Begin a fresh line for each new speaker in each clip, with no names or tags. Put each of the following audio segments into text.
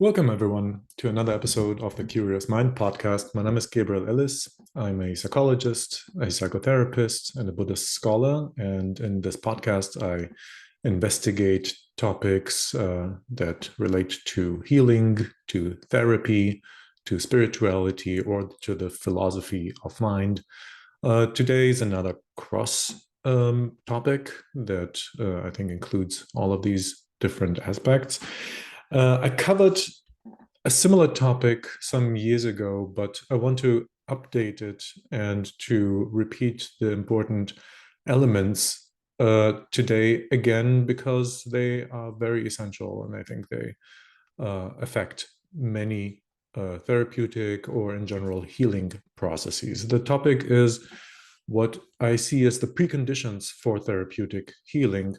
Welcome, everyone, to another episode of the Curious Mind podcast. My name is Gabriel Ellis. I'm a psychologist, a psychotherapist, and a Buddhist scholar. And in this podcast, I investigate topics that relate to healing, to therapy, to spirituality, or to the philosophy of mind. Today is another cross topic that I think includes all of these different aspects. I covered a similar topic some years ago, but I want to update it and to repeat the important elements today again because they are very essential and I think they affect many therapeutic or in general healing processes. The topic is what I see as the preconditions for therapeutic healing.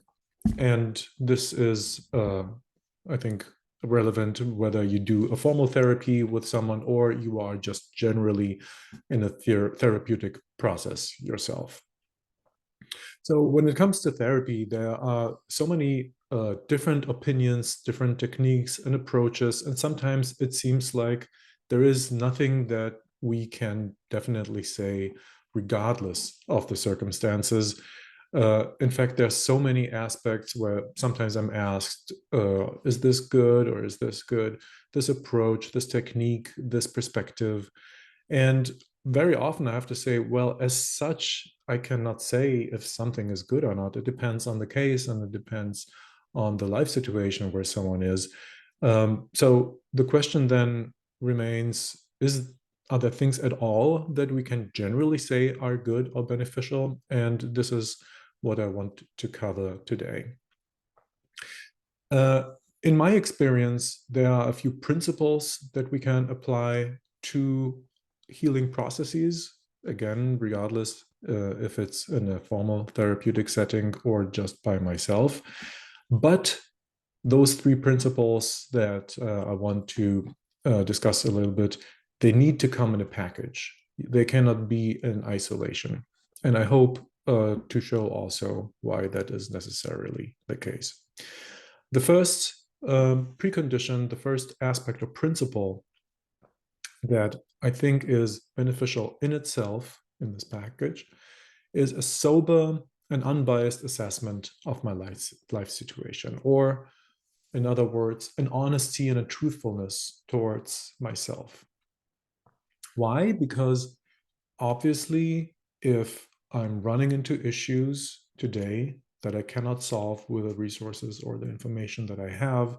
And this is, I think, relevant whether you do a formal therapy with someone or you are just generally in a therapeutic process yourself. So when it comes to therapy, there are so many different opinions, different techniques and approaches, and sometimes it seems like there is nothing that we can definitely say regardless of the circumstances. In fact, there's so many aspects where sometimes I'm asked, is this good or is this good? This approach, this technique, this perspective. And very often I have to say, well, as such, I cannot say if something is good or not. It depends on the case and it depends on the life situation where someone is. So the question then remains, are there things at all that we can generally say are good or beneficial? And this is what I want to cover today. In my experience, there are a few principles that we can apply to healing processes, again, regardless if it's in a formal therapeutic setting or just by myself. But those three principles that I want to discuss a little bit, they need to come in a package. They cannot be in isolation. And I hope to show also why that is necessarily the case. The first precondition, the first aspect or principle that I think is beneficial in itself in this package is a sober and unbiased assessment of my life situation, or in other words, an honesty and a truthfulness towards myself. Why? Because obviously, if I'm running into issues today that I cannot solve with the resources or the information that I have,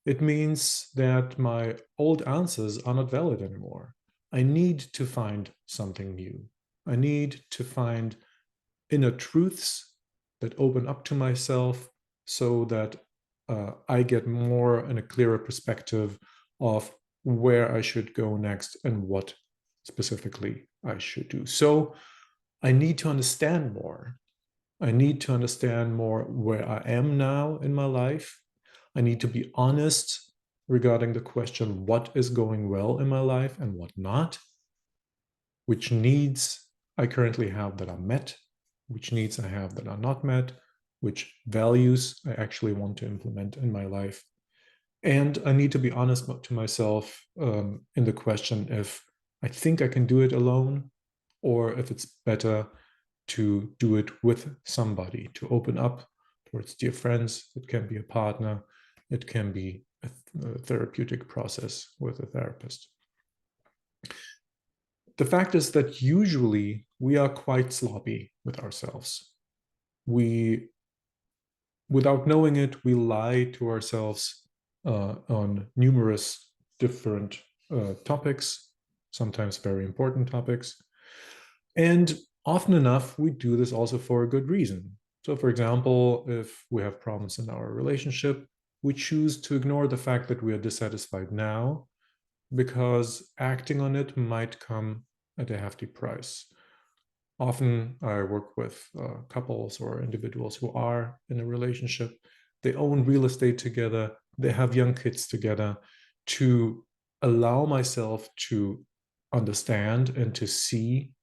it means that my old answers are not valid anymore. I need to find something new. I need to find inner truths that open up to myself so that I get more and a clearer perspective of where I should go next and what specifically I should do. So I need to understand more. I need to understand more where I am now in my life. I need to be honest regarding the question, what is going well in my life and what not? Which needs I currently have that are met? Which needs I have that are not met? Which values I actually want to implement in my life? And I need to be honest to myself in the question if I think I can do it alone or if it's better to do it with somebody, to open up towards dear friends. It can be a partner. It can be a therapeutic process with a therapist. The fact is that usually we are quite sloppy with ourselves. Without knowing it, we lie to ourselves on numerous different topics, sometimes very important topics. And often enough, we do this also for a good reason. So, for example, if we have problems in our relationship, we choose to ignore the fact that we are dissatisfied now because acting on it might come at a hefty price. Often I work with couples or individuals who are in a relationship. They own real estate together. They have young kids together. To allow myself to understand and to see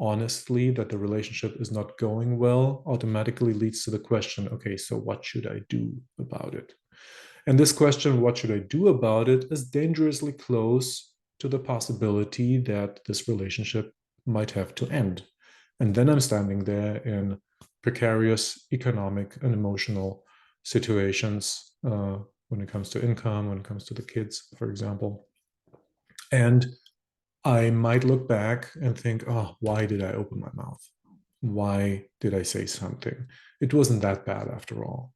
honestly that the relationship is not going well automatically leads to the question, okay, so what should I do about it? And this question, what should I do about it, is dangerously close to the possibility that this relationship might have to end. And then I'm standing there in precarious economic and emotional situations when it comes to income, when it comes to the kids, for example. And I might look back and think, oh, why did I open my mouth? Why did I say something? It wasn't that bad after all.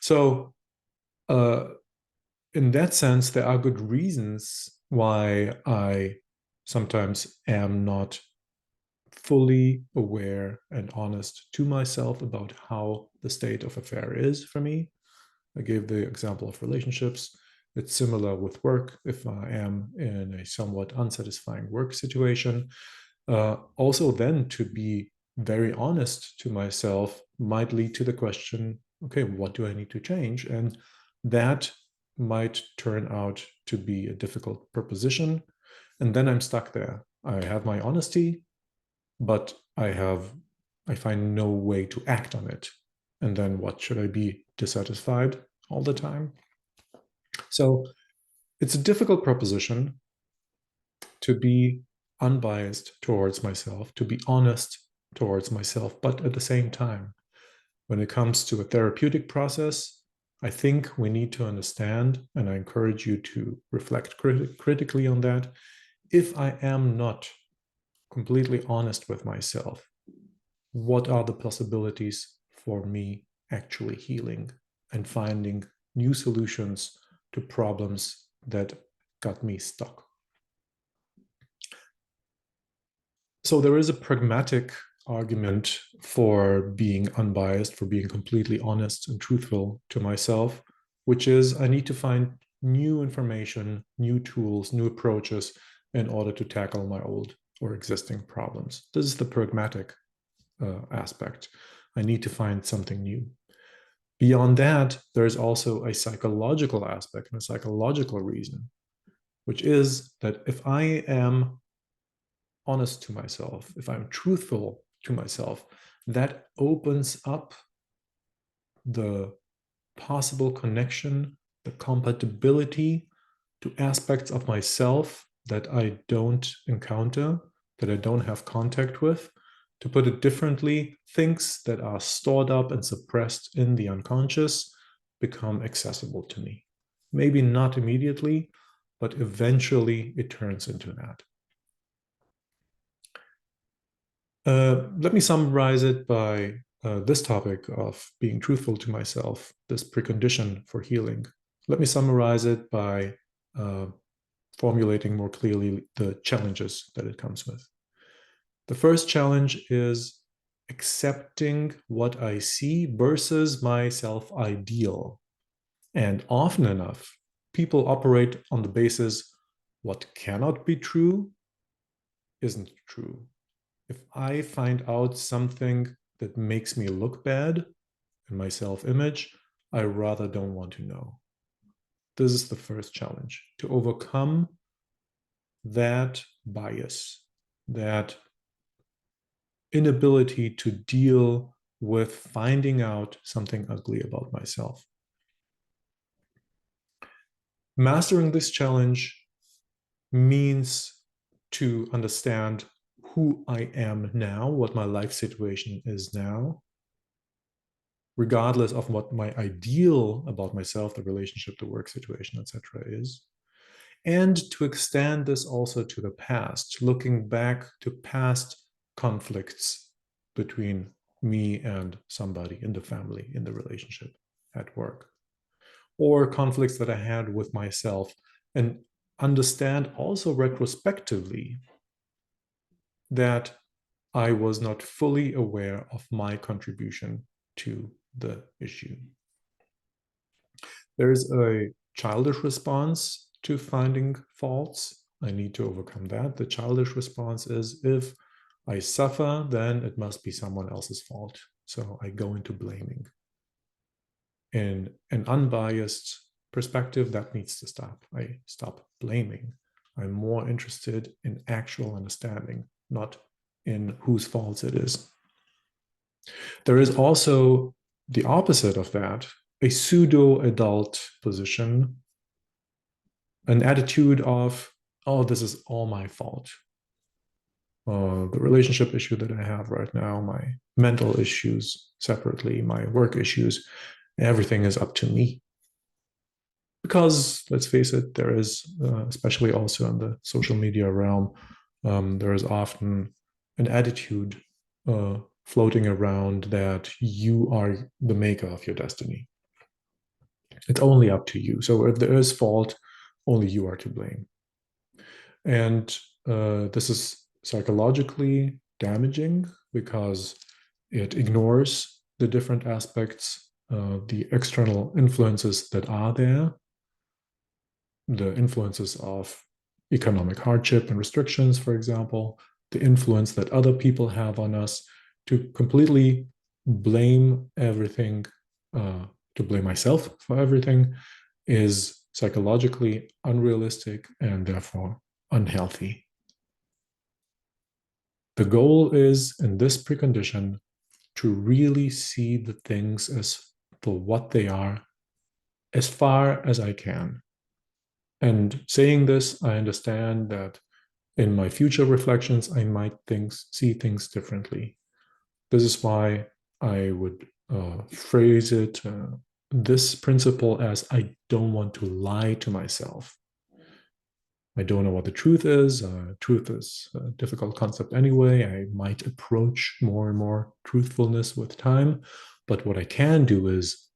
So, in that sense, there are good reasons why I sometimes am not fully aware and honest to myself about how the state of affair is for me. I gave the example of relationships. It's similar with work. If I am in a somewhat unsatisfying work situation, also then to be very honest to myself might lead to the question, okay, what do I need to change? And that might turn out to be a difficult proposition. And then I'm stuck there. I have my honesty, but I find no way to act on it. And then what, should I be dissatisfied all the time? So it's a difficult proposition to be unbiased towards myself, to be honest towards myself, but at the same time, when it comes to a therapeutic process, I think we need to understand, and I encourage you to reflect critically on that. If I am not completely honest with myself, what are the possibilities for me actually healing and finding new solutions to problems that got me stuck? So there is a pragmatic argument for being unbiased, for being completely honest and truthful to myself, which is I need to find new information, new tools, new approaches in order to tackle my old or existing problems. This is the pragmatic aspect. I need to find something new. Beyond that, there is also a psychological aspect and a psychological reason, which is that if I am honest to myself, if I'm truthful to myself, that opens up the possible connection, the compatibility to aspects of myself that I don't encounter, that I don't have contact with. To put it differently, things that are stored up and suppressed in the unconscious become accessible to me. Maybe not immediately, but eventually it turns into that. Let me summarize it by this topic of being truthful to myself, this precondition for healing. Let me summarize it by formulating more clearly the challenges that it comes with. The first challenge is accepting what I see versus my self-ideal. And often enough, people operate on the basis what cannot be true isn't true. If I find out something that makes me look bad in my self-image, I rather don't want to know. This is the first challenge, to overcome that bias, that inability to deal with finding out something ugly about myself. Mastering this challenge means to understand who I am now, what my life situation is now, regardless of what my ideal about myself, the relationship, the work situation, etc., is. And to extend this also to the past, looking back to past conflicts between me and somebody in the family, in the relationship, at work, or conflicts that I had with myself, and understand also retrospectively that I was not fully aware of my contribution to the issue. There's a childish response to finding faults. I need to overcome that. The childish response is, if I suffer, then it must be someone else's fault. So I go into blaming. In an unbiased perspective, that needs to stop. I stop blaming. I'm more interested in actual understanding, not in whose fault it is. There is also the opposite of that, a pseudo-adult position, an attitude of, oh, this is all my fault. The relationship issue that I have right now, my mental issues separately, my work issues, everything is up to me. Because let's face it, there is, especially also in the social media realm, there is often an attitude floating around that you are the maker of your destiny. It's only up to you. So if there is fault, only you are to blame. And this is psychologically damaging because it ignores the different aspects, the external influences that are there, the influences of economic hardship and restrictions, for example, the influence that other people have on us, to completely blame everything, to blame myself for everything, is psychologically unrealistic and therefore unhealthy. The goal is, in this precondition, to really see the things as for what they are as far as I can. And saying this, I understand that in my future reflections, I might see things differently. This is why I would phrase it, this principle, as I don't want to lie to myself. I don't know what the truth is. Truth is a difficult concept anyway. I might approach more and more truthfulness with time. But what I can do is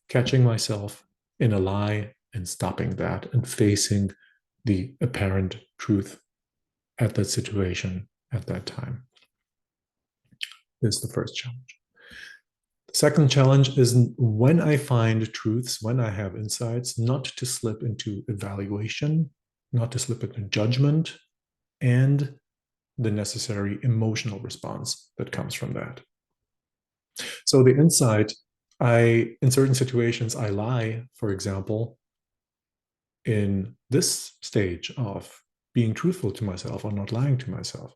catching myself in a lie and stopping that and facing the apparent truth at that situation at that time. This is the first challenge. The second challenge is, when I find truths, when I have insights, not to slip into evaluation, not to slip into judgment, and the necessary emotional response that comes from that. So the insight, in certain situations, I lie, for example, in this stage of being truthful to myself or not lying to myself.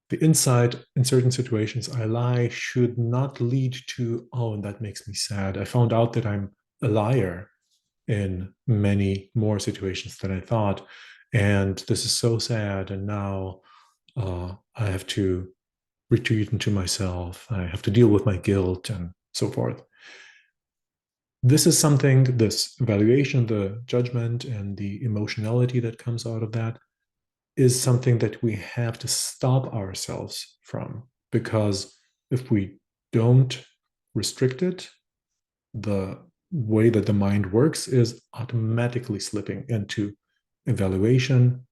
The insight in certain situations I lie should not lead to, oh, and that makes me sad. I found out that I'm a liar in many more situations than I thought. And this is so sad. And now I have to retreat into myself. I have to deal with my guilt and so forth. This is something, this evaluation, the judgment, and the emotionality that comes out of that is something that we have to stop ourselves from. Because if we don't restrict it, the way that the mind works is automatically slipping into evaluation,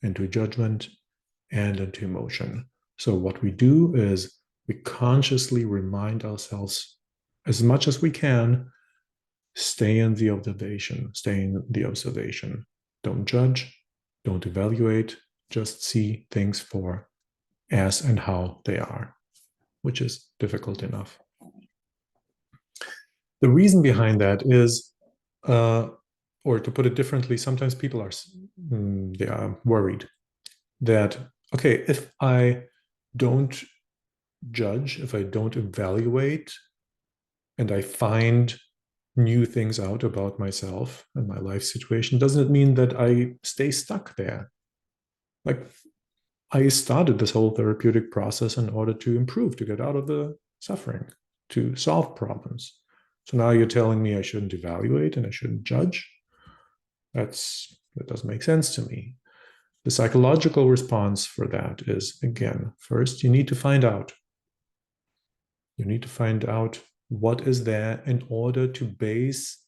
into judgment, and into emotion. So what we do is we consciously remind ourselves as much as we can, stay in the observation, stay in the observation. Don't judge, don't evaluate, just see things for as and how they are, which is difficult enough. The reason behind that is, or to put it differently, sometimes people they are worried that, okay, if I don't judge, if I don't evaluate, and I find new things out about myself and my life situation, doesn't it mean that I stay stuck there? Like, I started this whole therapeutic process in order to improve, to get out of the suffering, to solve problems. So now you're telling me I shouldn't evaluate and I shouldn't judge? That doesn't make sense to me. The psychological response for that is, again, first, you need to find out. You need to find out what is there in order to base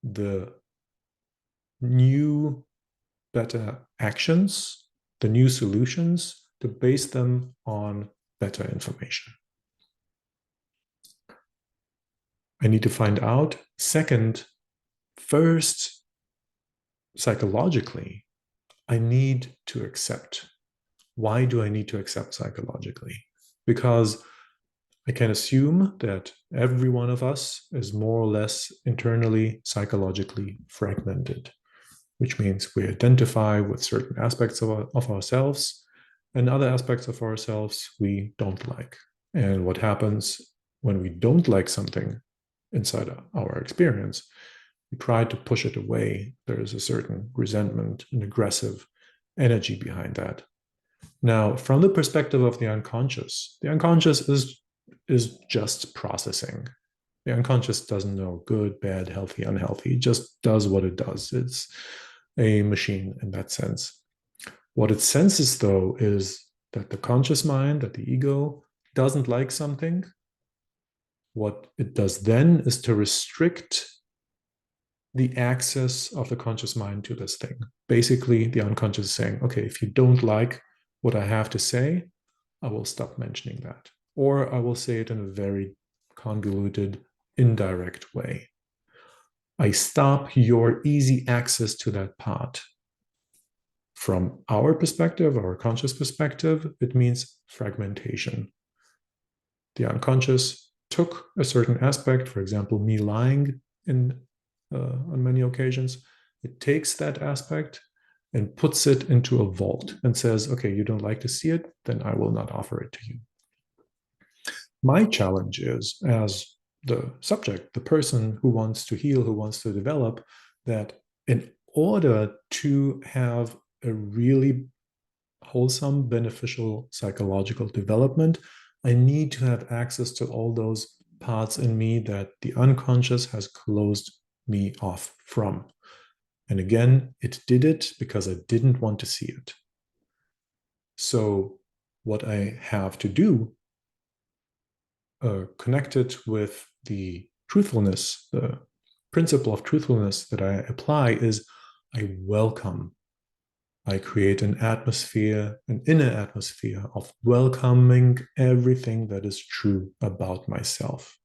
the new, better actions, the new solutions, to base them on better information. I need to find out. Second, first, psychologically, I need to accept. Why do I need to accept psychologically? Because I can assume that every one of us is more or less internally, psychologically fragmented, which means we identify with certain aspects of ourselves, and other aspects of ourselves we don't like. And what happens when we don't like something inside our experience. We try to push it away. There is a certain resentment and aggressive energy behind that. Now, from the perspective of the unconscious is just processing. The unconscious doesn't know good, bad, healthy, unhealthy. It just does what it does. It's a machine in that sense. What it senses, though, is that the conscious mind, that the ego, doesn't like something. What it does then is to restrict the access of the conscious mind to this thing. Basically, the unconscious is saying, okay, if you don't like what I have to say, I will stop mentioning that. Or I will say it in a very convoluted, indirect way. I stop your easy access to that part. From our perspective, our conscious perspective, it means fragmentation. The unconscious took a certain aspect, for example, me lying on many occasions. It takes that aspect and puts it into a vault and says, okay, you don't like to see it, then I will not offer it to you. My challenge is, as the subject, the person who wants to heal, who wants to develop, that in order to have a really wholesome, beneficial psychological development, I need to have access to all those parts in me that the unconscious has closed me off from. And again, it did it because I didn't want to see it. So what I have to do, connected with the truthfulness, the principle of truthfulness that I apply, is I welcome. I create an atmosphere, an inner atmosphere of welcoming everything that is true about myself.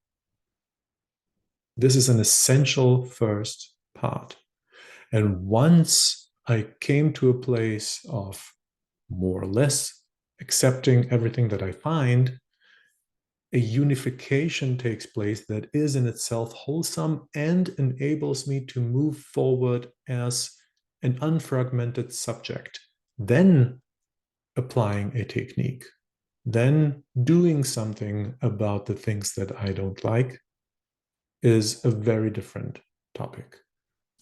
This is an essential first part. And once I came to a place of more or less accepting everything that I find, a unification takes place that is in itself wholesome and enables me to move forward as an unfragmented subject. Then applying a technique, then doing something about the things that I don't like is a very different topic,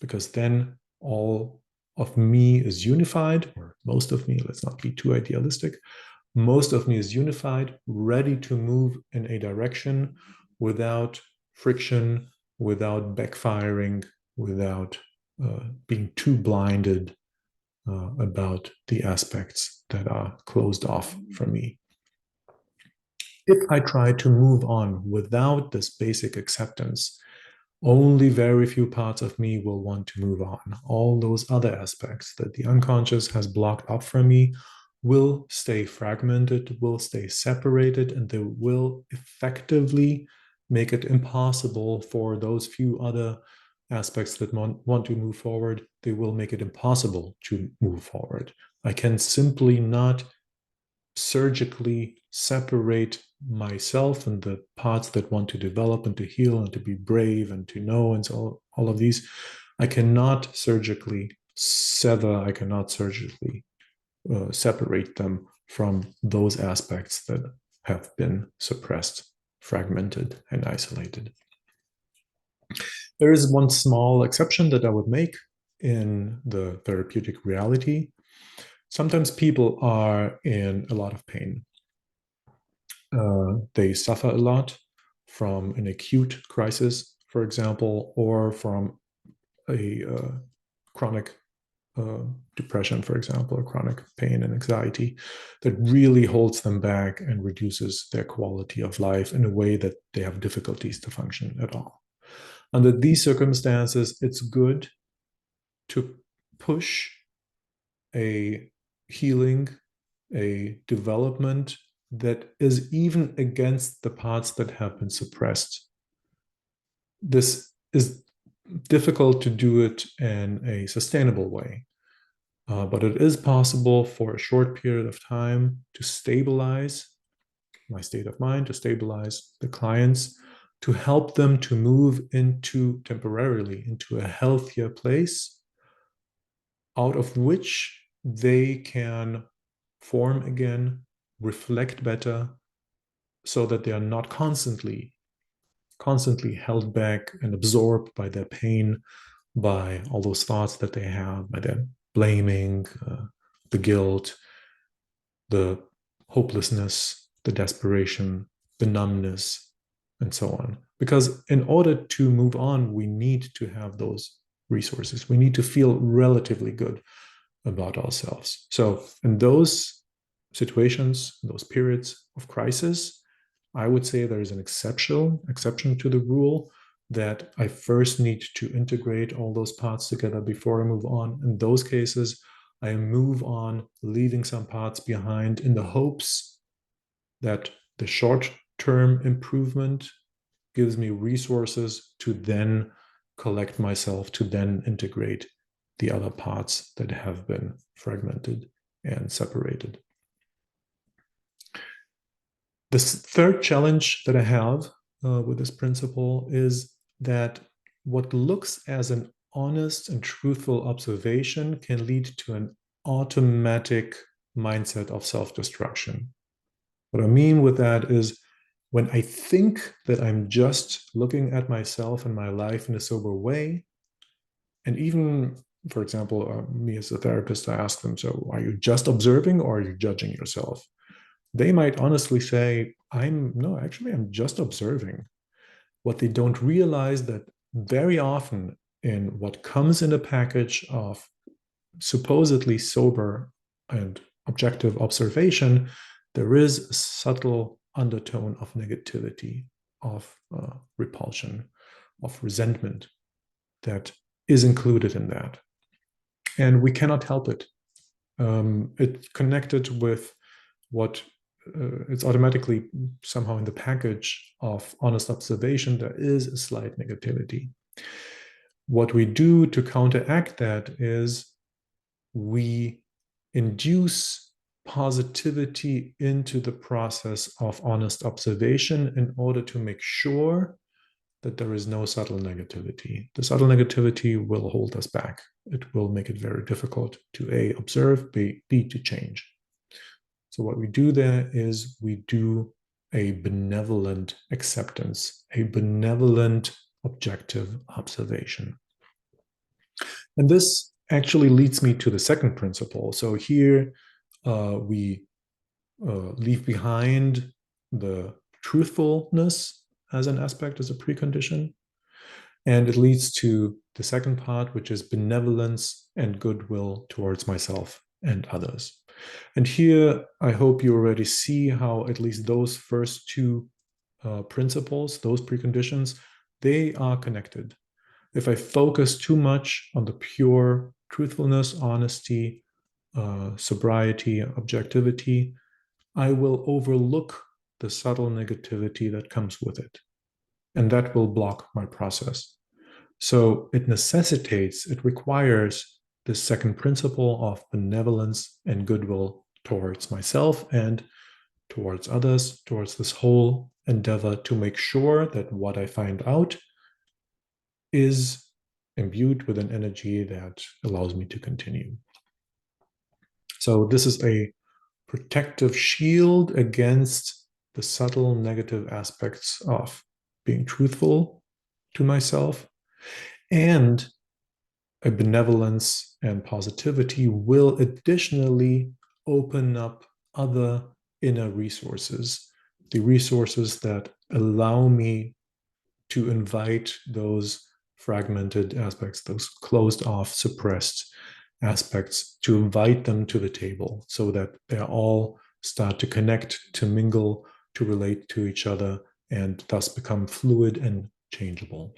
because then all of me is unified, or most of me, let's not be too idealistic. Most of me is unified, ready to move in a direction without friction, without backfiring, without being too blinded about the aspects that are closed off from me. If I try to move on without this basic acceptance, only very few parts of me will want to move on. All those other aspects that the unconscious has blocked up from me will stay fragmented, will stay separated, and they will effectively make it impossible for those few other aspects that want to move forward. They will make it impossible to move forward. I can simply not surgically separate myself and the parts that want to develop and to heal and to be brave and to know, and so all of these, I cannot surgically sever, I cannot surgically separate them from those aspects that have been suppressed, fragmented, and isolated. There is one small exception that I would make in the therapeutic reality. Sometimes people are in a lot of pain. They suffer a lot from an acute crisis, for example, or from a chronic depression, for example, or chronic pain and anxiety that really holds them back and reduces their quality of life in a way that they have difficulties to function at all. Under these circumstances, it's good to push a healing, a development that is even against the parts that have been suppressed. This is difficult to do it in a sustainable way, but it is possible for a short period of time to stabilize my state of mind, to stabilize the clients, to help them to move into temporarily into a healthier place, out of which they can form again, reflect better, so that they are not constantly constantly held back and absorbed by their pain, by all those thoughts that they have, by their blaming, the guilt, the hopelessness, the desperation, the numbness, and so on. Because in order to move on, we need to have those resources. We need to feel relatively good about ourselves. So in those situations, those periods of crisis, I would say there is an exception to the rule that I first need to integrate all those parts together before I move on. In those cases, I move on, leaving some parts behind in the hopes that the short-term improvement gives me resources to then collect myself, to then integrate the other parts that have been fragmented and separated. This third challenge that I have with this principle is that what looks as an honest and truthful observation can lead to an automatic mindset of self-destruction. What I mean with that is when I think that I'm just looking at myself and my life in a sober way, and even, for example, me as a therapist, I ask them, so are you just observing or are you judging yourself? They might honestly say, I'm just observing. What they don't realize that very often in what comes in a package of supposedly sober and objective observation, there is a subtle undertone of negativity, of repulsion, of resentment that is included in that. And we cannot help it. It's connected with what it's automatically somehow in the package of honest observation, there is a slight negativity. What we do to counteract that is we induce positivity into the process of honest observation in order to make sure that there is no subtle negativity. The subtle negativity will hold us back. It will make it very difficult to A, observe, B, to change. So what we do there is we do a benevolent acceptance, a benevolent objective observation. And this actually leads me to the second principle. So here we leave behind the truthfulness as an aspect, as a precondition. And it leads to the second part, which is benevolence and goodwill towards myself and others. And here, I hope you already see how at least those first two principles, those preconditions, they are connected. If I focus too much on the pure truthfulness, honesty, sobriety, objectivity, I will overlook the subtle negativity that comes with it. And that will block my process. So it requires the second principle of benevolence and goodwill towards myself and towards others, towards this whole endeavor to make sure that what I find out is imbued with an energy that allows me to continue. So this is a protective shield against the subtle negative aspects of being truthful to myself, and a benevolence and positivity will additionally open up other inner resources, the resources that allow me to invite those fragmented aspects, those closed off, suppressed aspects, to invite them to the table so that they all start to connect, to mingle, to relate to each other, and thus become fluid and changeable.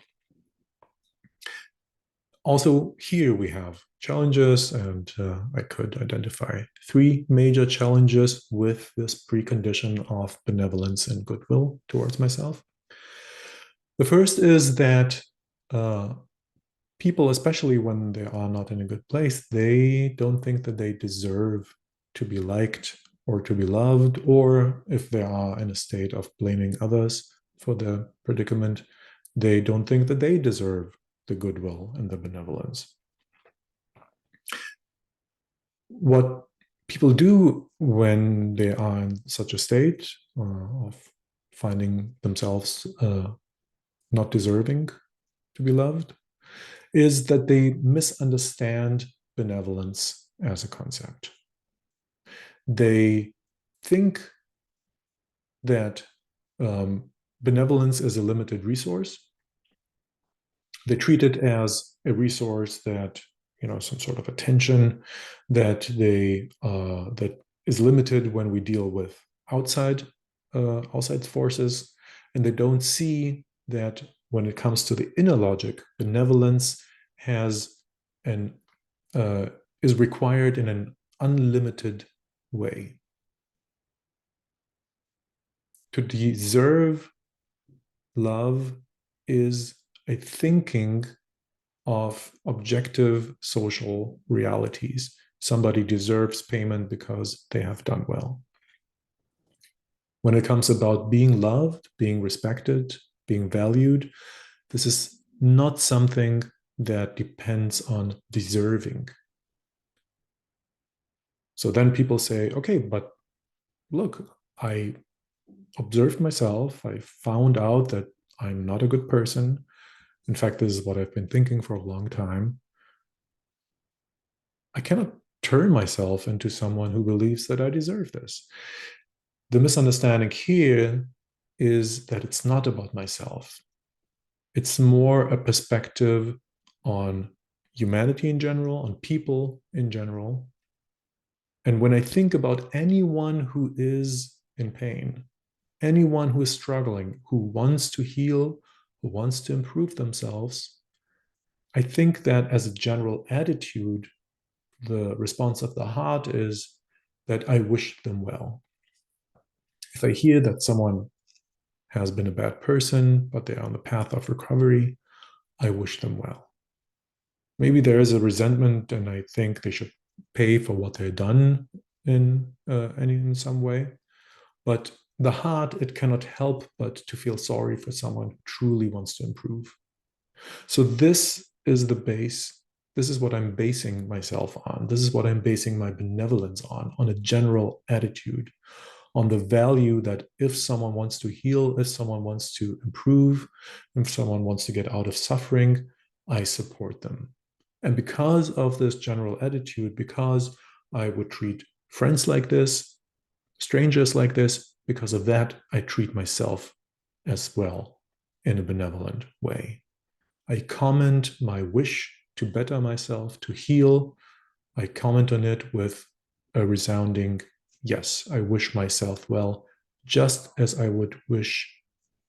Also, here we have challenges, and I could identify three major challenges with this precondition of benevolence and goodwill towards myself. The first is that people, especially when they are not in a good place, they don't think that they deserve to be liked or to be loved, or if they are in a state of blaming others for their predicament, they don't think that they deserve the goodwill and the benevolence. What people do when they are in such a state of finding themselves not deserving to be loved, is that they misunderstand benevolence as a concept. They think that benevolence is a limited resource. They treat it as a resource that, some sort of attention that that is limited when we deal with outside forces, and they don't see that when it comes to the inner logic, benevolence has an is required in an unlimited way. To deserve love is a thinking of objective social realities. Somebody deserves payment because they have done well. When it comes about being loved, being respected, being valued, this is not something that depends on deserving. So then people say, okay, but look, I observed myself. I found out that I'm not a good person. In fact, this is what I've been thinking for a long time. I cannot turn myself into someone who believes that I deserve this. The misunderstanding here is that it's not about myself. It's more a perspective on humanity in general, on people in general. And when I think about anyone who is in pain, anyone who is struggling, who wants to heal, who wants to improve themselves, I think that as a general attitude, the response of the heart is that I wish them well. If I hear that someone has been a bad person, but they're on the path of recovery, I wish them well. Maybe there is a resentment, and I think they should pay for what they've done in some way. But the heart, it cannot help but to feel sorry for someone who truly wants to improve. So this is the base. This is what I'm basing myself on. This is what I'm basing my benevolence on a general attitude, on the value that if someone wants to heal, if someone wants to improve, if someone wants to get out of suffering, I support them. And because of this general attitude, because I would treat friends like this, strangers like this, because of that, I treat myself as well in a benevolent way. I comment my wish to better myself, to heal. I comment on it with a resounding yes, I wish myself well, just as I would wish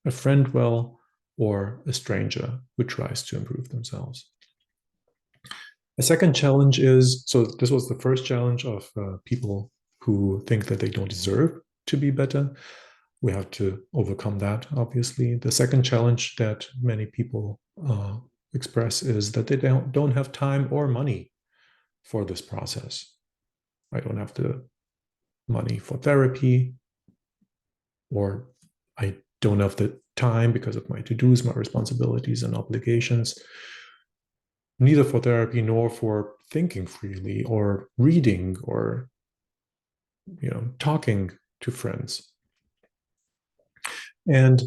a friend well or a stranger who tries to improve themselves. A second challenge is, so this was the first challenge of people who think that they don't deserve to be better. We have to overcome that, obviously. The second challenge that many people express is that they don't have time or money for this process. I don't have the money for therapy, or I don't have the time because of my to-dos, my responsibilities and obligations, neither for therapy nor for thinking freely or reading or talking to friends. And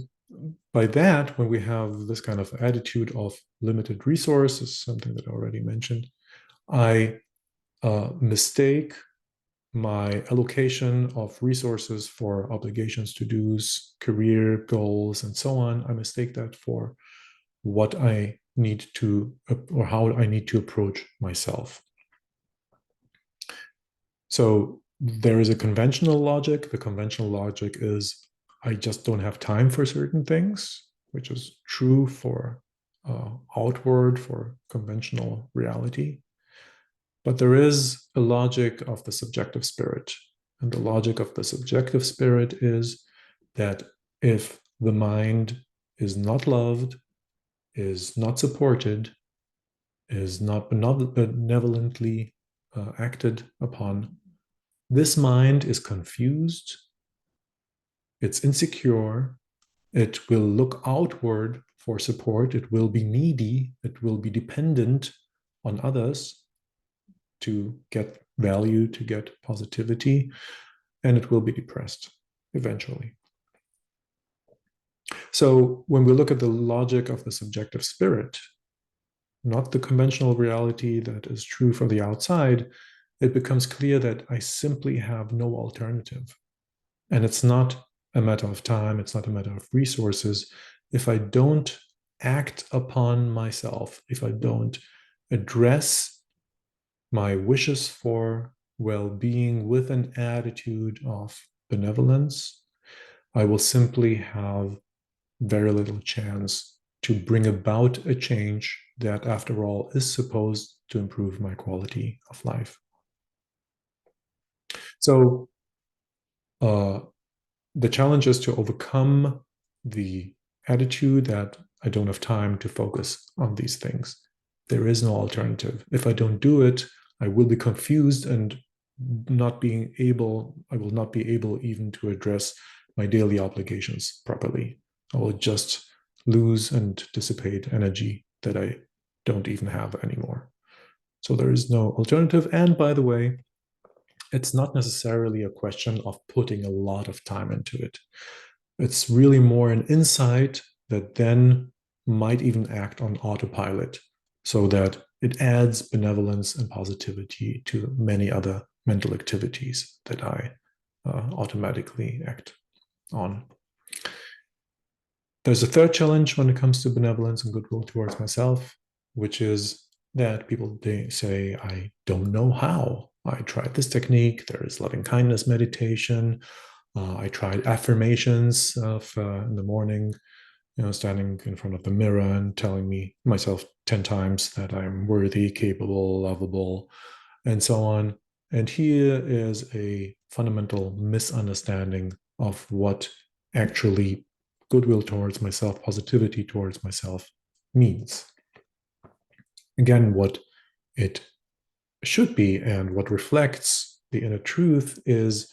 by that, when we have this kind of attitude of limited resources, something that I already mentioned, I mistake my allocation of resources for obligations, to-dos, career goals, and so on. I mistake that for what I need to, or how I need to approach myself. So there is a conventional logic. The conventional logic is I just don't have time for certain things, which is true for outward, for conventional reality. But there is a logic of the subjective spirit. And the logic of the subjective spirit is that if the mind is not loved, is not supported, is not benevolently acted upon, this mind is confused, it's insecure, it will look outward for support, it will be needy, it will be dependent on others to get value, to get positivity, and it will be depressed eventually. So when we look at the logic of the subjective spirit, not the conventional reality that is true for the outside, it becomes clear that I simply have no alternative. And it's not a matter of time, it's not a matter of resources. If I don't act upon myself, if I don't address my wishes for well being with an attitude of benevolence, I will simply have very little chance to bring about a change that, after all, is supposed to improve my quality of life. So, the challenge is to overcome the attitude that I don't have time to focus on these things. There is no alternative. If I don't do it, I will be confused and I will not be able even to address my daily obligations properly. I will just lose and dissipate energy that I don't even have anymore. So there is no alternative. And by the way, it's not necessarily a question of putting a lot of time into it. It's really more an insight that then might even act on autopilot so that it adds benevolence and positivity to many other mental activities that I automatically act on. There's a third challenge when it comes to benevolence and goodwill towards myself, which is that people they say, I don't know how. I tried this technique. There is loving kindness meditation. I tried affirmations of in the morning, standing in front of the mirror and telling myself 10 times that I'm worthy, capable, lovable, and so on. And here is a fundamental misunderstanding of what actually goodwill towards myself, positivity towards myself means. Again, what it should be and what reflects the inner truth is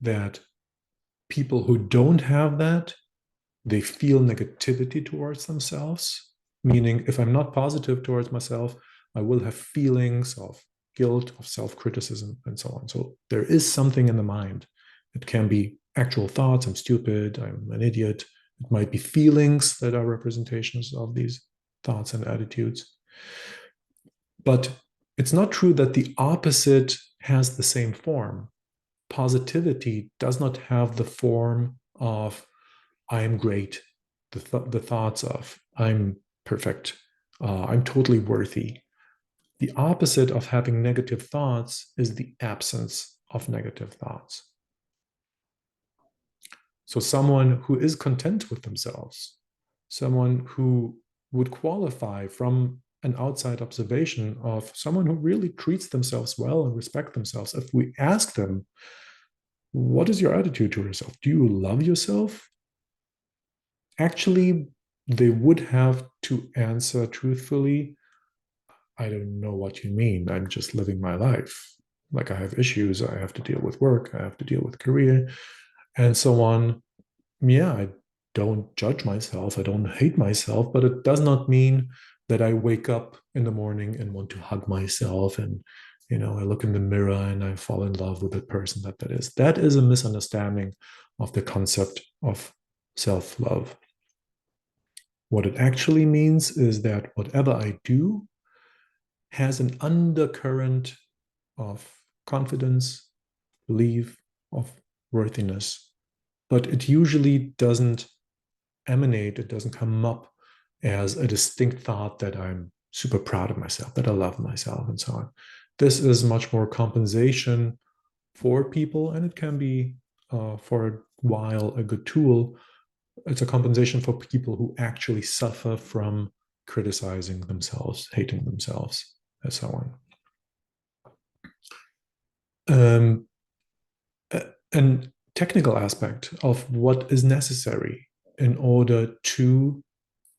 that people who don't have that, they feel negativity towards themselves, meaning if I'm not positive towards myself, I will have feelings of guilt, of self-criticism, and so on. So there is something in the mind. It can be actual thoughts, I'm stupid, I'm an idiot. It might be feelings that are representations of these thoughts and attitudes. But it's not true that the opposite has the same form. Positivity does not have the form of I am great, the thoughts of I'm perfect, I'm totally worthy. The opposite of having negative thoughts is the absence of negative thoughts. So, someone who is content with themselves, someone who would qualify from an outside observation of someone who really treats themselves well and respect themselves, if we ask them, what is your attitude to yourself? Do you love yourself? Actually, they would have to answer truthfully, I don't know what you mean. I'm just living my life. Like I have issues, I have to deal with work, I have to deal with career, and so on. Yeah, I don't judge myself, I don't hate myself, but it does not mean that I wake up in the morning and want to hug myself and I look in the mirror and I fall in love with the person that is. That is a misunderstanding of the concept of self-love. What it actually means is that whatever I do has an undercurrent of confidence, belief, of worthiness, but it usually doesn't emanate, it doesn't come up as a distinct thought that I'm super proud of myself, that I love myself, and so on. This is much more compensation for people, and it can be for a while a good tool. It's a compensation for people who actually suffer from criticizing themselves, hating themselves, and so on. An technical aspect of what is necessary in order to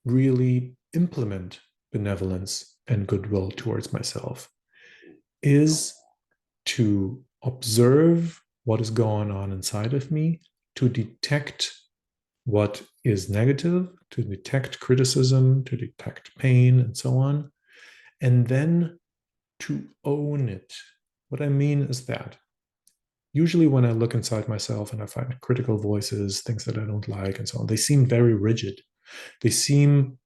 really implement benevolence and goodwill towards myself is to observe what is going on inside of me, to detect what is negative, to detect criticism, to detect pain, and so on, and then to own it. What I mean is that usually when I look inside myself and I find critical voices, things that I don't like, and so on, they seem very rigid. They seem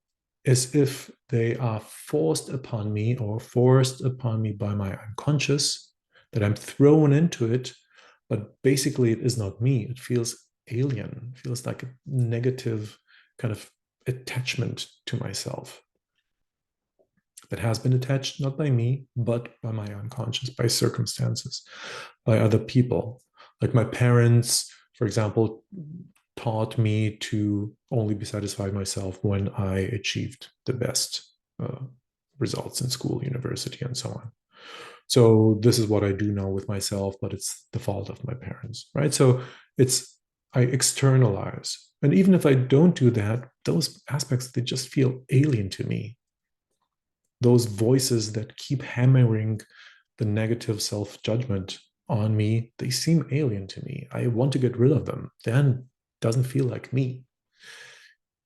as if they are forced upon me or forced upon me by my unconscious, that I'm thrown into it, but basically it is not me. It feels alien, it feels like a negative kind of attachment to myself that has been attached not by me, but by my unconscious, by circumstances, by other people. Like my parents, for example, taught me to only be satisfied myself when I achieved the best results in school, university, and so on. So this is what I do now with myself, but it's the fault of my parents, right? So it's I externalize. And even if I don't do that, those aspects, they just feel alien to me. Those voices that keep hammering the negative self-judgment on me, they seem alien to me. I want to get rid of them. Then doesn't feel like me.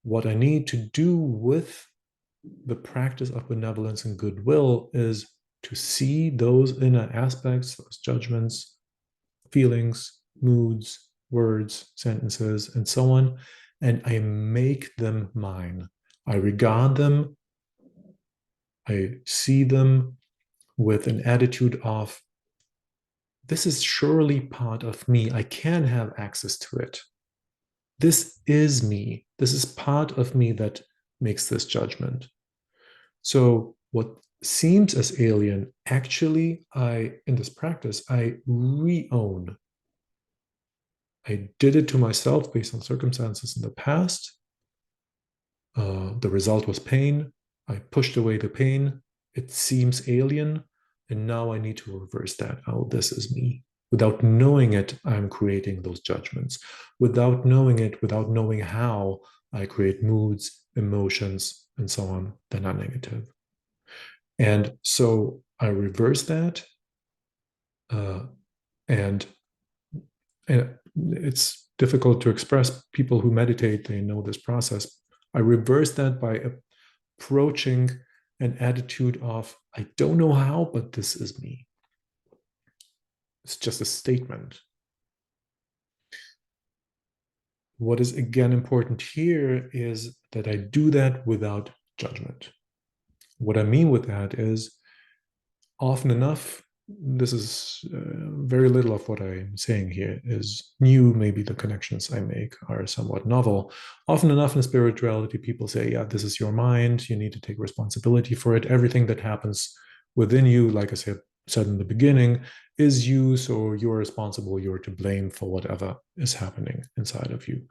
What I need to do with the practice of benevolence and goodwill is to see those inner aspects, those judgments, feelings, moods, words, sentences, and so on, and I make them mine. I regard them, I see them with an attitude of, this is surely part of me. I can have access to it. This is me. This is part of me that makes this judgment. So what seems as alien, actually, in this practice, I re-own. I did it to myself based on circumstances in the past. The result was pain. I pushed away the pain. It seems alien. And now I need to reverse that. Oh, this is me. Without knowing it, I'm creating those judgments. Without knowing it, without knowing how, I create moods, emotions, and so on that are negative. And so I reverse that. Uh, and, and it's difficult to express. People who meditate, they know this process. I reverse that by approaching an attitude of, I don't know how, but this is me. It's just a statement. What is again important here is that I do that without judgment. What I mean with that is, often enough, this is very little of what I'm saying here is new. Maybe the connections I make are somewhat novel. Often enough in spirituality, people say, yeah, this is your mind. You need to take responsibility for it. Everything that happens within you, like I said in the beginning, is you. So you're responsible. You're to blame for whatever is happening inside of you.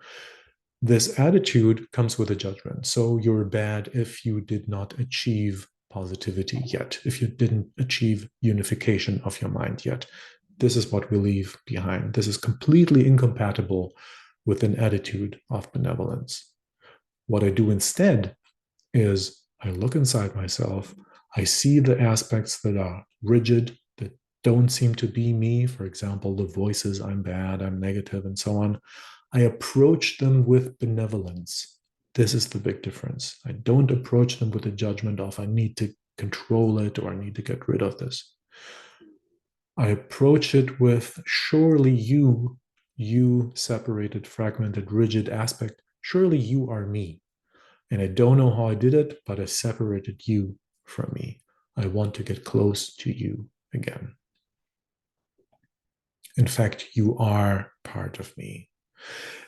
This attitude comes with a judgment. So you're bad if you did not achieve positivity yet, if you didn't achieve unification of your mind yet. This is what we leave behind. This is completely incompatible with an attitude of benevolence. What I do instead is I look inside myself, I see the aspects that are rigid, that don't seem to be me. For example, the voices, I'm bad, I'm negative, and so on. I approach them with benevolence. This is the big difference. I don't approach them with a judgment of, I need to control it or I need to get rid of this. I approach it with, surely you separated, fragmented, rigid aspect, surely you are me. And I don't know how I did it, but I separated you from me. I want to get close to you again. In fact, you are part of me.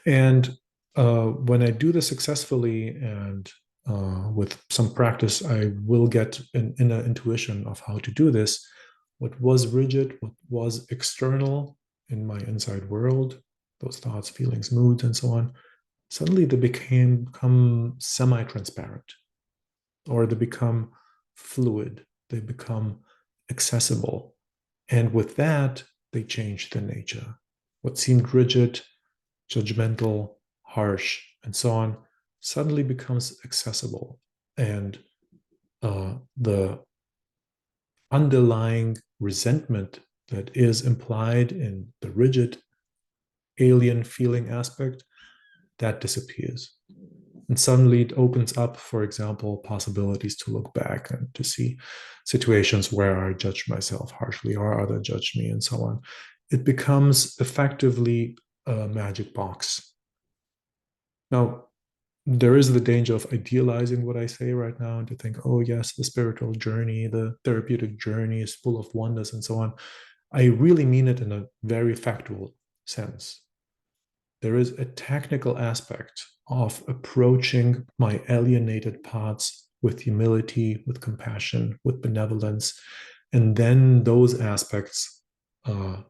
And when I do this successfully and with some practice, I will get an inner intuition of how to do this. What was rigid, what was external in my inside world, those thoughts, feelings, moods, and so on, suddenly they become semi-transparent, or they become fluid, they become accessible. And with that, they change their nature. What seemed rigid, judgmental, harsh, and so on, suddenly becomes accessible. And the underlying resentment that is implied in the rigid, alien feeling aspect, that disappears. And suddenly it opens up, for example, possibilities to look back and to see situations where I judged myself harshly or others judged me and so on. it becomes effectively a magic box. Now, there is the danger of idealizing what I say right now and to think, oh, yes, the spiritual journey, the therapeutic journey is full of wonders and so on. I really mean it in a very factual sense. There is a technical aspect of approaching my alienated parts with humility, with compassion, with benevolence, and then those aspects are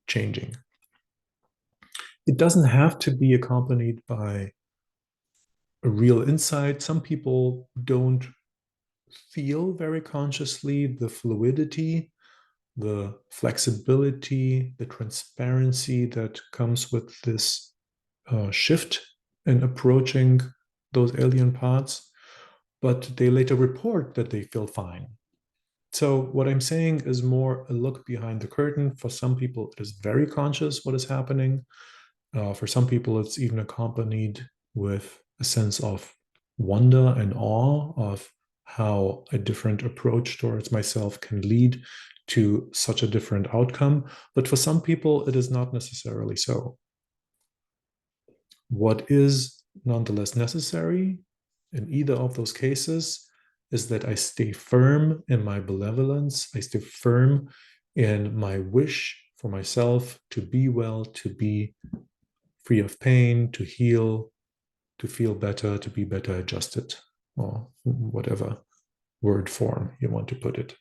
changing. It doesn't have to be accompanied by a real insight. Some people don't feel very consciously the fluidity, the flexibility, the transparency that comes with this shift in approaching those alien parts, but they later report that they feel fine. So, what I'm saying is more a look behind the curtain. For some people, it is very conscious what is happening. For some people, it's even accompanied with a sense of wonder and awe of how a different approach towards myself can lead to such a different outcome. But for some people, it is not necessarily so. What is nonetheless necessary in either of those cases is that I stay firm in my benevolence, I stay firm in my wish for myself to be well, to be free of pain, to heal, to feel better, to be better adjusted, or whatever word form you want to put it.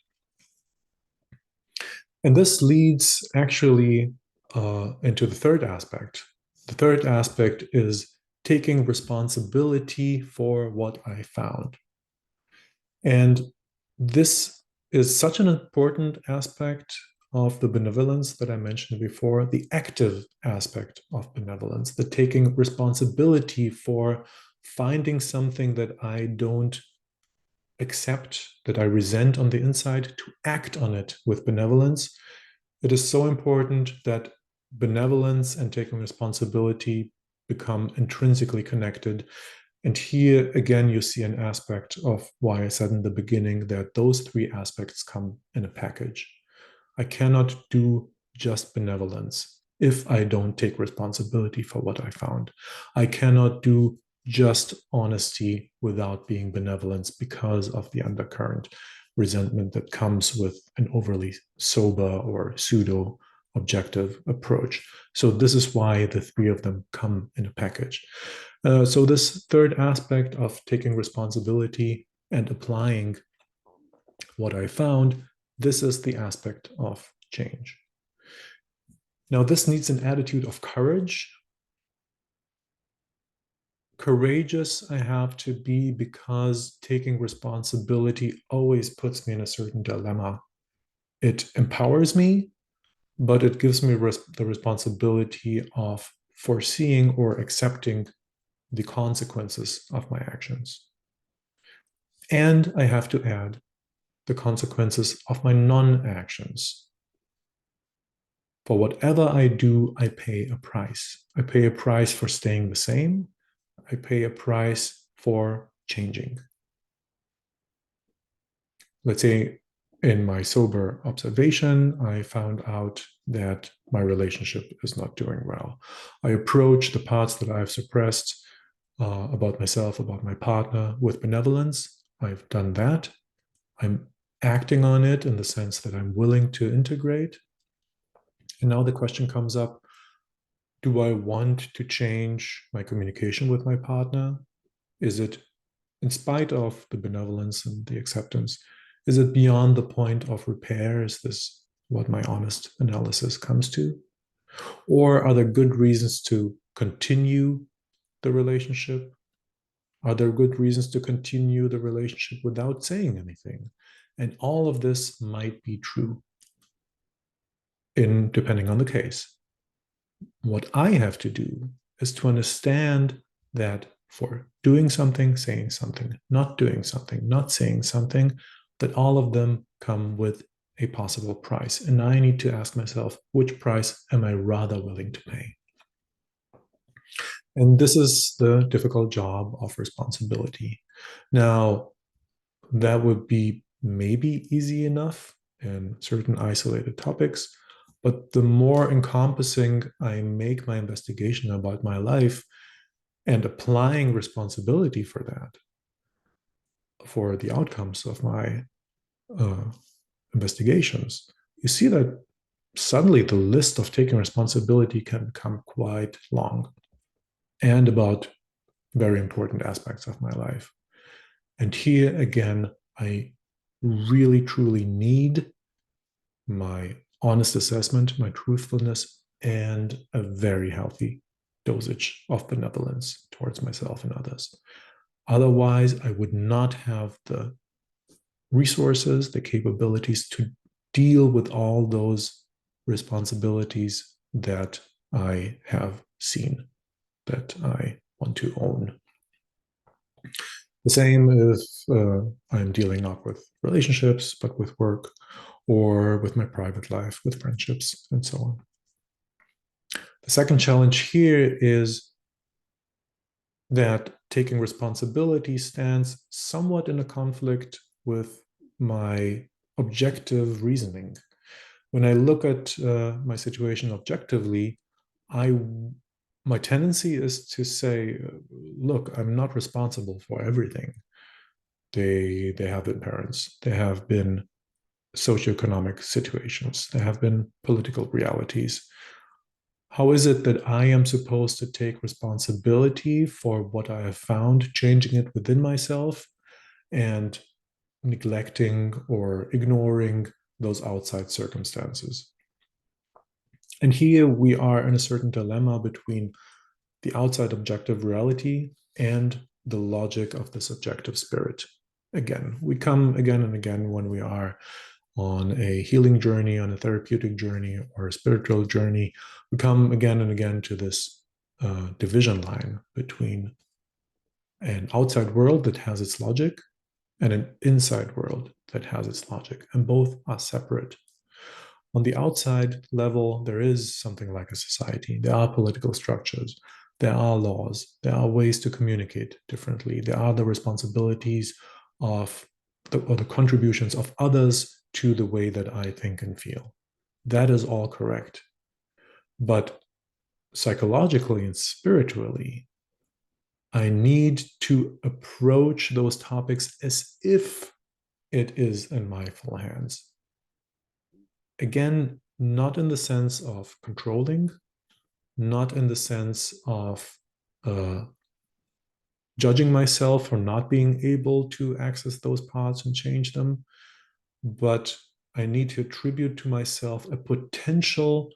And this leads actually into the third aspect. The third aspect is taking responsibility for what I found. And this is such an important aspect of the benevolence that I mentioned before, the active aspect of benevolence, the taking responsibility for finding something that I don't accept, that I resent on the inside, to act on it with benevolence. It is so important that benevolence and taking responsibility become intrinsically connected. And here again, you see an aspect of why I said in the beginning that those three aspects come in a package. I cannot do just benevolence if I don't take responsibility for what I found. I cannot do just honesty without being benevolence because of the undercurrent resentment that comes with an overly sober or pseudo objective approach. So this is why the three of them come in a package. So this third aspect of taking responsibility and applying what I found, this is the aspect of change. Now, this needs an attitude of courage. Courageous I have to be because taking responsibility always puts me in a certain dilemma. It empowers me, but it gives me the responsibility of foreseeing or accepting the consequences of my actions. And I have to add the consequences of my non-actions. For whatever I do, I pay a price. I pay a price for staying the same. I pay a price for changing. Let's say in my sober observation, I found out that my relationship is not doing well. I approach the parts that I've suppressed about myself, about my partner with benevolence. I've done that. I'm acting on it in the sense that I'm willing to integrate. And now the question comes up, do I want to change my communication with my partner? Is it, in spite of the benevolence and the acceptance, is it beyond the point of repair? Is this what my honest analysis comes to? Or are there good reasons to continue the relationship? Are there good reasons to continue the relationship without saying anything? And all of this might be true depending on the case. What I have to do is to understand that for doing something, saying something, not doing something, not saying something, that all of them come with a possible price. And I need to ask myself, which price am I rather willing to pay? And this is the difficult job of responsibility. Now, that would be maybe easy enough in certain isolated topics, But the more encompassing I make my investigation about my life and applying responsibility for that, for the outcomes of my uh, investigations, you see that suddenly the list of taking responsibility can become quite long and about very important aspects of my life. And here again, I really truly need my honest assessment, my truthfulness, and a very healthy dosage of benevolence towards myself and others. Otherwise, I would not have the resources, the capabilities to deal with all those responsibilities that I have seen, that I want to own. The same if I'm dealing not with relationships, but with work, or with my private life, with friendships, and so on. The second challenge here is that taking responsibility stands somewhat in a conflict with my objective reasoning. When I look at my situation objectively, I my tendency is to say, look, I'm not responsible for everything. They have been parents, there have been socioeconomic situations, there have been political realities. How is it that I am supposed to take responsibility for what I have found, changing it within myself, and neglecting or ignoring those outside circumstances? And here we are in a certain dilemma between the outside objective reality and the logic of the subjective spirit. Again, we come again and again when we are on a healing journey, on a therapeutic journey, or a spiritual journey, we come again and again to this division line between an outside world that has its logic and an inside world that has its logic, and both are separate. On the outside level, there is something like a society. There are political structures, there are laws, there are ways to communicate differently, there are the responsibilities of or the contributions of others to the way that I think and feel. That is all correct. But psychologically and spiritually, I need to approach those topics as if it is in my full hands. Again, not in the sense of controlling, not in the sense of uh, judging myself for not being able to access those parts and change them, but I need to attribute to myself a potential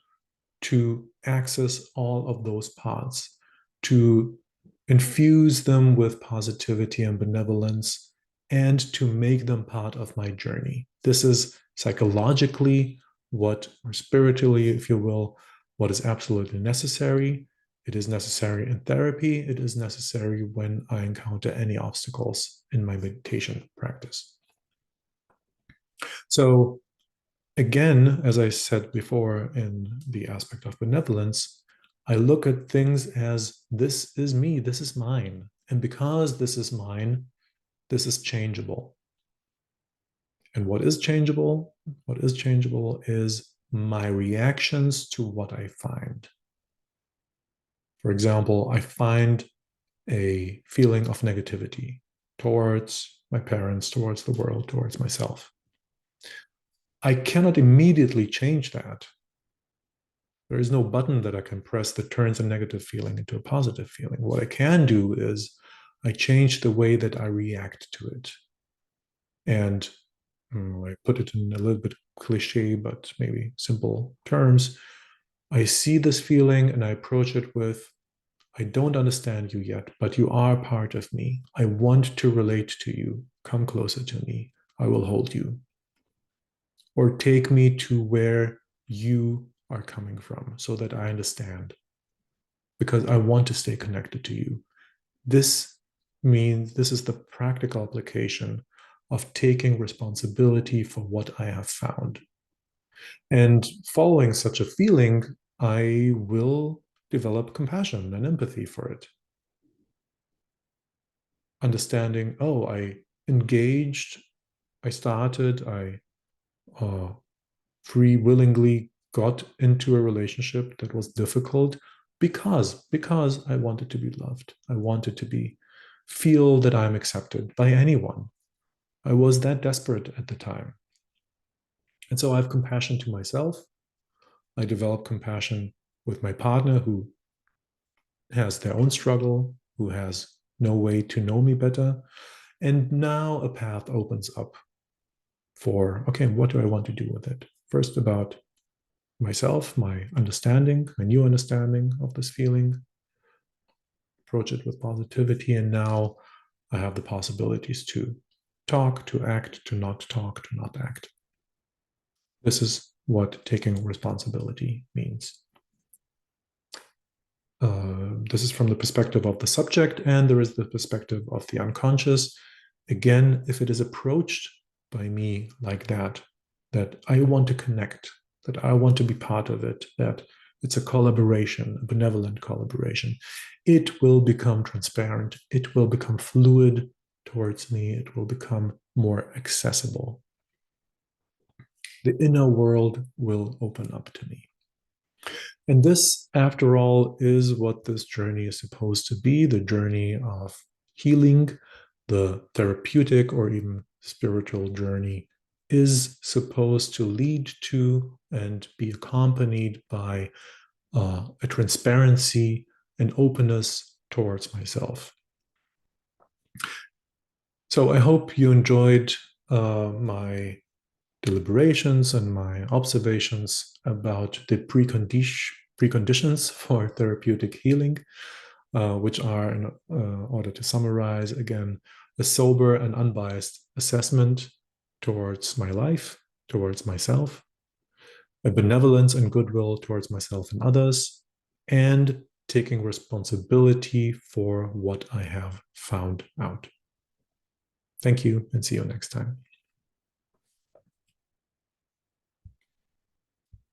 to access all of those parts, to infuse them with positivity and benevolence, and to make them part of my journey. This is psychologically what, or spiritually, if you will, what is absolutely necessary. It is necessary in therapy. It is necessary when I encounter any obstacles in my meditation practice. So, again, as I said before in the aspect of benevolence, I look at things as this is me, this is mine. And because this is mine, this is changeable. And what is changeable? What is changeable is my reactions to what I find. For example, I find a feeling of negativity towards my parents, towards the world, towards myself. I cannot immediately change that. There is no button that I can press that turns a negative feeling into a positive feeling. What I can do is I change the way that I react to it. And I put it in a little bit cliche, but maybe simple terms. I see this feeling and I approach it with, I don't understand you yet, but you are part of me. I want to relate to you. Come closer to me. I will hold you. Or take me to where you are coming from so that I understand, because I want to stay connected to you. This means this is the practical application of taking responsibility for what I have found. And following such a feeling, I will develop compassion and empathy for it. Understanding, oh, I engaged, I started, I free willingly got into a relationship that was difficult because I wanted to be loved. I wanted to feel that I'm accepted by anyone. I was that desperate at the time. And so I have compassion to myself. I develop compassion with my partner who has their own struggle, who has no way to know me better. And now a path opens up for, okay, what do I want to do with it? First, about myself, my understanding, my new understanding of this feeling, approach it with positivity. And now I have the possibilities to talk, to act, to not talk, to not act. This is what taking responsibility means. This is from the perspective of the subject, and there is the perspective of the unconscious. Again, if it is approached by me like that, that I want to connect, that I want to be part of it, that it's a collaboration, a benevolent collaboration, it will become transparent, it will become fluid towards me, it will become more accessible. The inner world will open up to me. And this, after all, is what this journey is supposed to be, the journey of healing, the therapeutic or even spiritual journey is supposed to lead to and be accompanied by a transparency and openness towards myself. So I hope you enjoyed my deliberations and my observations about the preconditions for therapeutic healing, which are, in order to summarize again, a sober and unbiased assessment towards my life, towards myself, a benevolence and goodwill towards myself and others, and taking responsibility for what I have found out. Thank you, and see you next time.